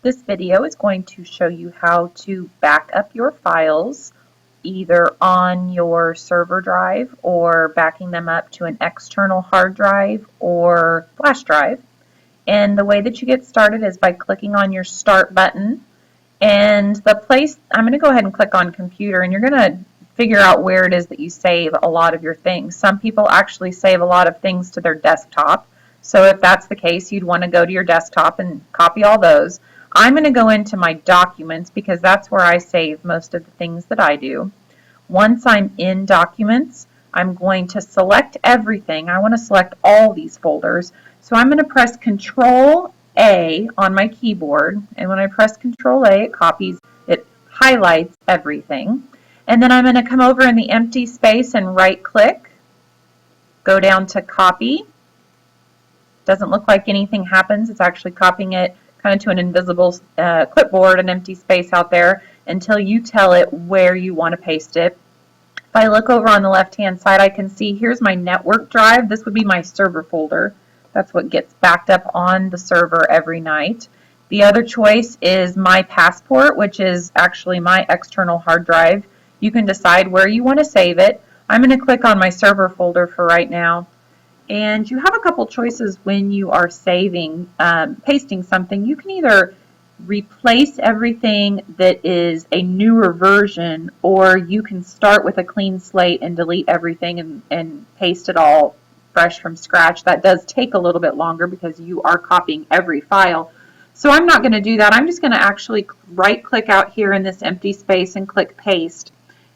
This video is going to show you how to back up your files either on your server drive or backing them up to an external hard drive or flash drive. And the way that you get started is by clicking on your Start button. And I'm going to go ahead and click on Computer, and you're going to figure out where it is that you save a lot of your things. Some people actually save a lot of things to their desktop. So if that's the case, you'd want to go to your desktop and copy all those. I'm going to go into my documents because that's where I save most of the things that I do. Once I'm in documents, I'm going to select everything. I want to select all these folders. So I'm going to press Control A on my keyboard, and when I press Control A, it highlights everything. And then I'm going to come over in the empty space and right click, go down to Copy. Doesn't look like anything happens. It's actually copying it kind of to an invisible clipboard, an empty space out there, until you tell it where you want to paste it. If I look over on the left-hand side, I can see here's my network drive. This would be my server folder. That's what gets backed up on the server every night. The other choice is My Passport, which is actually my external hard drive. You can decide where you want to save it. I'm going to click on my server folder for right now. And you have a couple choices when you are pasting something. You can either replace everything that is a newer version, or you can start with a clean slate and delete everything and paste it all fresh from scratch. That does take a little bit longer because you are copying every file. So I'm not going to do that. I'm just going to actually right click out here in this empty space and click Paste.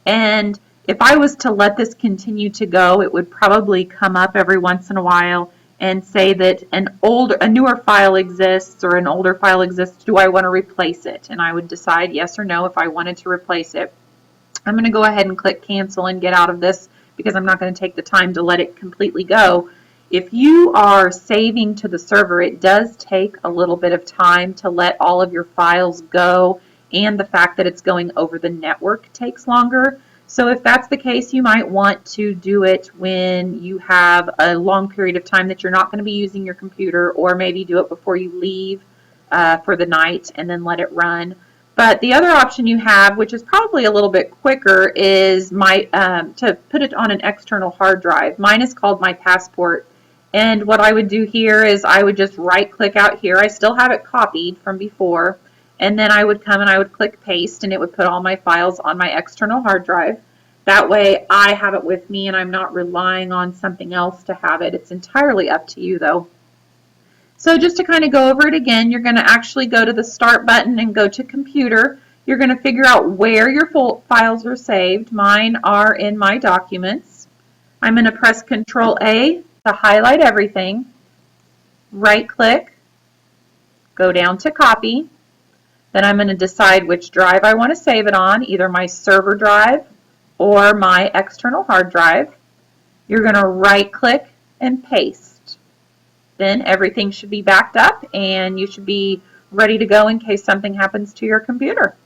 And if I was to let this continue to go, it would probably come up every once in a while and say that a newer file exists or an older file exists. Do I want to replace it? And I would decide yes or no if I wanted to replace it. I'm going to go ahead and click Cancel and get out of this because I'm not going to take the time to let it completely go. If you are saving to the server, it does take a little bit of time to let all of your files go, and the fact that it's going over the network takes longer. So if that's the case, you might want to do it when you have a long period of time that you're not going to be using your computer, or maybe do it before you leave for the night and then let it run. But the other option you have, which is probably a little bit quicker, is to put it on an external hard drive. Mine is called My Passport. And what I would do here is I would just right click out here. I still have it copied from before. And then I would come and I would click Paste, and it would put all my files on my external hard drive. That way I have it with me and I'm not relying on something else to have it. It's entirely up to you though. So just to kind of go over it again, you're going to actually go to the Start button and go to Computer. You're going to figure out where your files are saved. Mine are in my documents. I'm going to press Control A to highlight everything. Right click, go down to Copy. Then I'm going to decide which drive I want to save it on, either my server drive or my external hard drive. You're going to right click and paste. Then everything should be backed up and you should be ready to go in case something happens to your computer.